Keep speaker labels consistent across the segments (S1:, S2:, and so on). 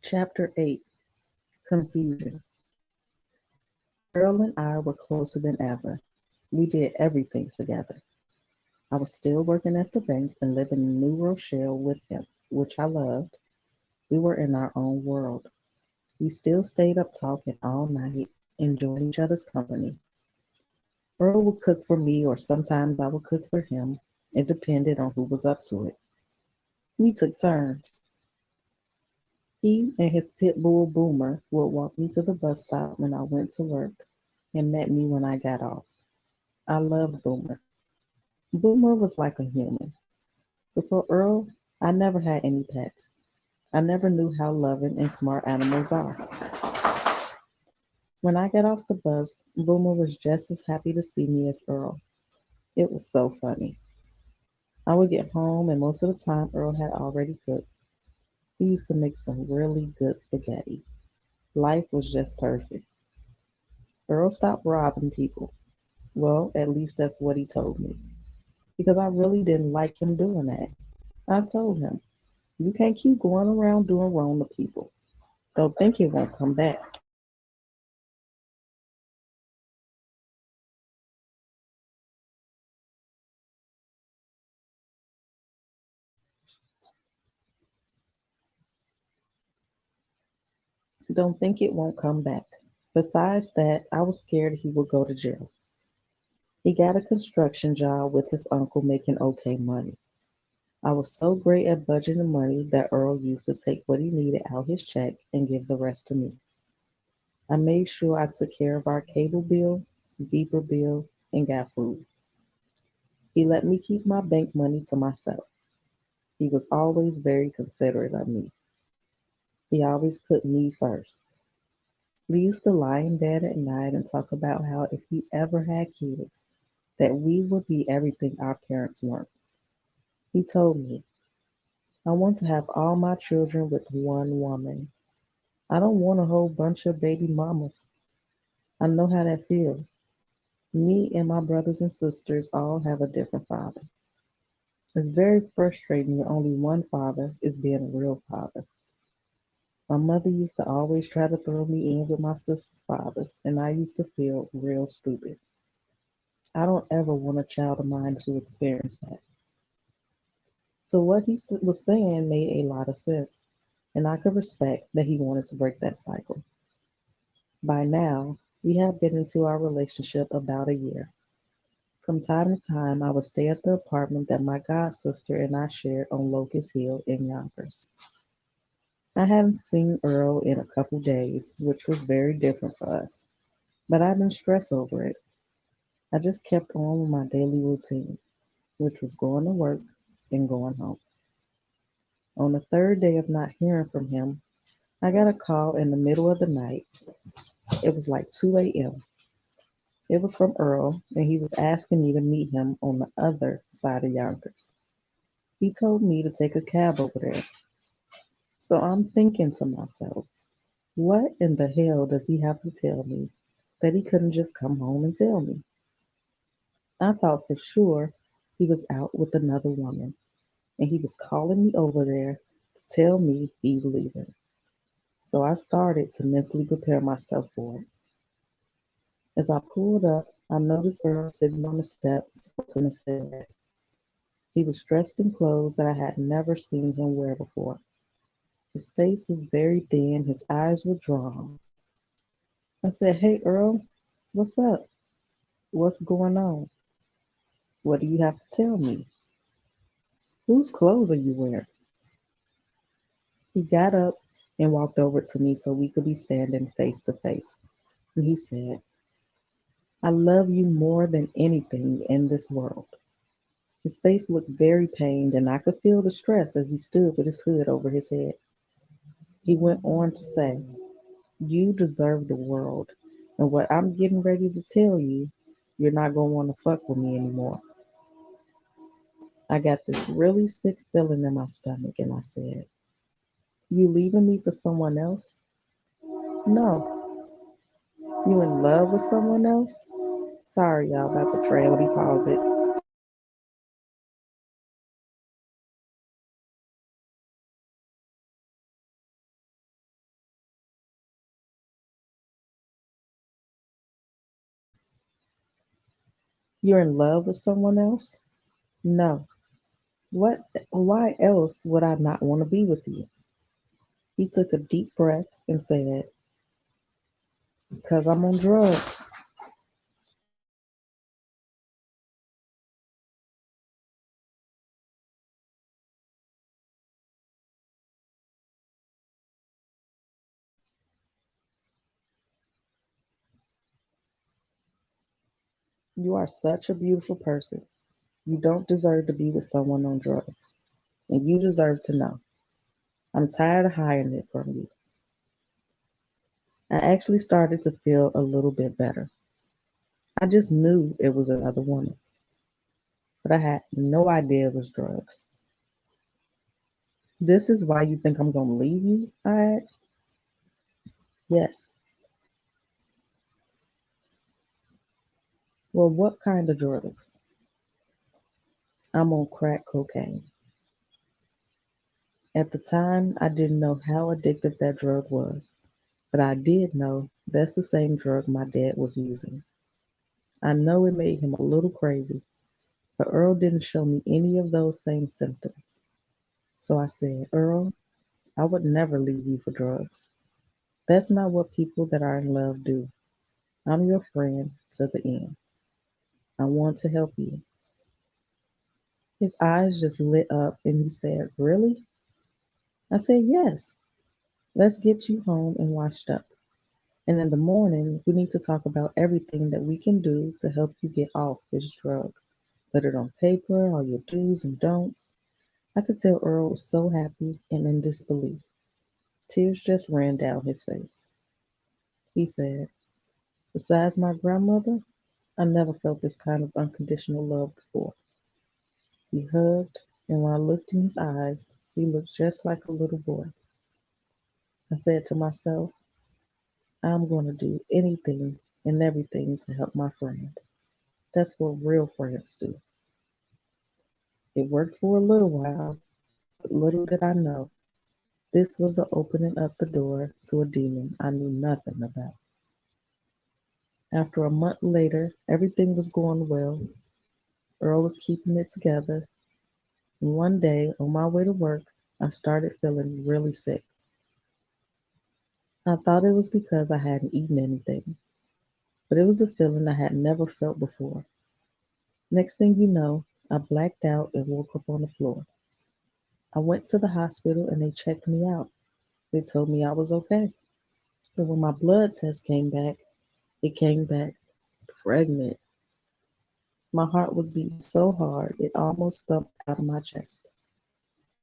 S1: Chapter 8. Confusion. Earl and I were closer than ever. We did everything together. I was still working at the bank and living in New Rochelle with him, which I loved. We were in our own world. We still stayed up talking all night, enjoying each other's company. Earl would cook for me, or sometimes I would cook for him. It depended on who was up to it. We took turns. He and his pit bull Boomer would walk me to the bus stop when I went to work and met me when I got off. I loved Boomer. Boomer was like a human. Before Earl, I never had any pets. I never knew how loving and smart animals are. When I got off the bus, Boomer was just as happy to see me as Earl. It was so funny. I would get home, and most of the time, Earl had already cooked. He used to make some really good spaghetti. Life was just perfect. Earl stopped robbing people. Well, at least that's what he told me. Because I really didn't like him doing that. I told him, you can't keep going around doing wrong to people. Don't think it won't come back. Don't think it won't come back. Besides that, I was scared he would go to jail. He got a construction job with his uncle making okay money. I was so great at budgeting money that Earl used to take what he needed out his check and give the rest to me. I made sure I took care of our cable bill, beeper bill, and got food. He let me keep my bank money to myself. He was always very considerate of me. He always put me first. We used to lie in bed at night and talk about how if we ever had kids, that we would be everything our parents weren't. He told me, I want to have all my children with one woman. I don't want a whole bunch of baby mamas. I know how that feels. Me and my brothers and sisters all have a different father. It's very frustrating that only one father is being a real father. My mother used to always try to throw me in with my sister's fathers, and I used to feel real stupid. I don't ever want a child of mine to experience that. So what he was saying made a lot of sense, and I could respect that he wanted to break that cycle. By now, we have been into our relationship about a year. From time to time, I would stay at the apartment that my god sister and I shared on Locust Hill in Yonkers. I hadn't seen Earl in a couple days, which was very different for us, but I didn't stress over it. I just kept on with my daily routine, which was going to work and going home. On the third day of not hearing from him, I got a call in the middle of the night. It was like 2 a.m. It was from Earl, and he was asking me to meet him on the other side of Yonkers. He told me to take a cab over there. So I'm thinking to myself, what in the hell does he have to tell me that he couldn't just come home and tell me? I thought for sure he was out with another woman, and he was calling me over there to tell me he's leaving. So I started to mentally prepare myself for it. As I pulled up, I noticed Earl sitting on the steps smoking a cigarette. He was dressed in clothes that I had never seen him wear before. His face was very thin, his eyes were drawn. I said, Hey Earl, what's up? What's going on? What do you have to tell me? Whose clothes are you wearing? He got up and walked over to me so we could be standing face to face. And he said, I love you more than anything in this world. His face looked very pained, and I could feel the stress as he stood with his hood over his head. He went on to say, You deserve the world, and what I'm getting ready to tell you, you're not going to want to fuck with me anymore. I got this really sick feeling in my stomach, and I said, You leaving me for someone else? No. You in love with someone else? Sorry, y'all, about the trail. Let me pause it. You're in love with someone else? No. What? Why else would I not want to be with you? He took a deep breath and said, because I'm on drugs. You are such a beautiful person. You don't deserve to be with someone on drugs. And you deserve to know. I'm tired of hiding it from you. I actually started to feel a little bit better. I just knew it was another woman, but I had no idea it was drugs. This is why you think I'm going to leave you? I asked. Yes. Well, what kind of drugs? I'm on crack cocaine. At the time, I didn't know how addictive that drug was, but I did know that's the same drug my dad was using. I know it made him a little crazy, but Earl didn't show me any of those same symptoms. So I said, Earl, I would never leave you for drugs. That's not what people that are in love do. I'm your friend to the end. I want to help you. His eyes just lit up and he said, Really? I said, Yes. Let's get you home and washed up. And in the morning, we need to talk about everything that we can do to help you get off this drug. Put it on paper, all your do's and don'ts. I could tell Earl was so happy and in disbelief. Tears just ran down his face. He said, Besides my grandmother, I never felt this kind of unconditional love before. He hugged, and when I looked in his eyes, he looked just like a little boy. I said to myself, I'm going to do anything and everything to help my friend. That's what real friends do. It worked for a little while, but little did I know this was the opening up the door to a demon I knew nothing about. After a month later, everything was going well. Earl was keeping it together, and one day on my way to work, I started feeling really sick. I thought it was because I hadn't eaten anything, but it was a feeling I had never felt before. Next thing you know, I blacked out and woke up on the floor. I went to the hospital and they checked me out. They told me I was okay. But when my blood test came back, it came back pregnant. My heart was beating so hard it almost thumped out of my chest.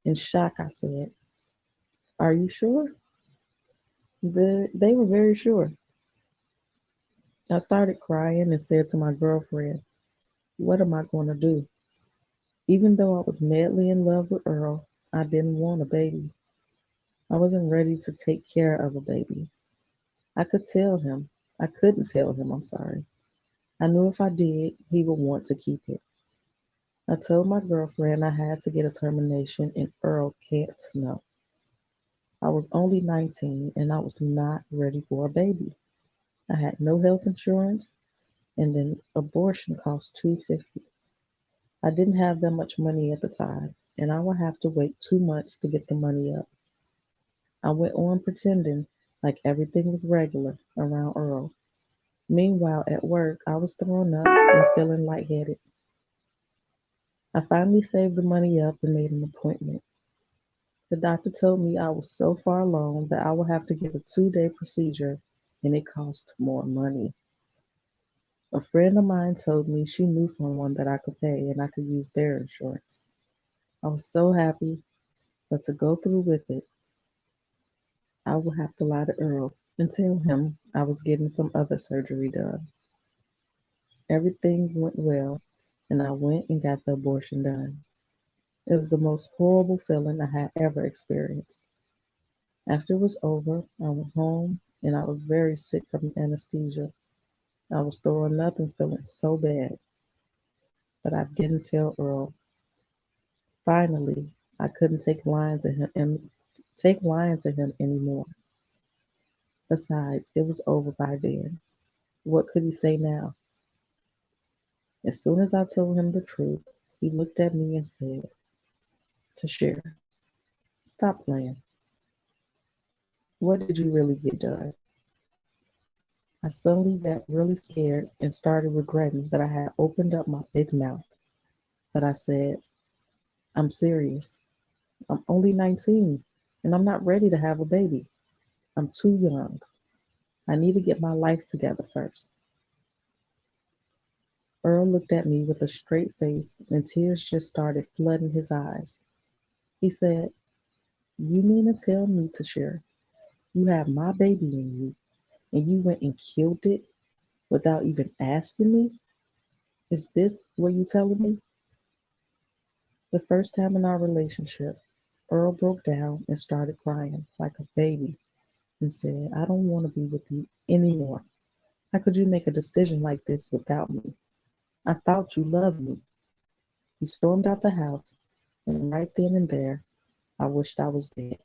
S1: In shock, I said, Are you sure? They were very sure. I started crying and said to my girlfriend, What am I going to do? Even though I was madly in love with Earl, I didn't want a baby. I wasn't ready to take care of a baby. I could tell him. I couldn't tell him, I'm sorry. I knew if I did, he would want to keep it. I told my girlfriend I had to get a termination and Earl can't know. I was only 19 and I was not ready for a baby. I had no health insurance and an abortion cost $250. I didn't have that much money at the time and I would have to wait 2 months to get the money up. I went on pretending like everything was regular around Earl. Meanwhile, at work, I was throwing up and feeling lightheaded. I finally saved the money up and made an appointment. The doctor told me I was so far along that I would have to get a 2-day procedure and it cost more money. A friend of mine told me she knew someone that I could pay and I could use their insurance. I was so happy, but to go through with it, I would have to lie to Earl and tell him I was getting some other surgery done. Everything went well, and I went and got the abortion done. It was the most horrible feeling I had ever experienced. After it was over, I went home and I was very sick from anesthesia. I was throwing up and feeling so bad, but I didn't tell Earl. Finally, I couldn't take lying to him anymore. Besides, it was over by then. What could he say now? As soon as I told him the truth, he looked at me and said, "Tashir, stop playing. What did you really get done?" I suddenly got really scared and started regretting that I had opened up my big mouth. But I said, "I'm serious. I'm only 19 and I'm not ready to have a baby. I'm too young. I need to get my life together first." Earl looked at me with a straight face and tears just started flooding his eyes. He said, "You mean to tell me, Tashir, you have my baby in you and you went and killed it without even asking me? Is this what you telling me?" The first time in our relationship, Earl broke down and started crying like a baby and said, "I don't want to be with you anymore. How could you make a decision like this without me? I thought you loved me." He stormed out the house, and right then and there, I wished I was dead.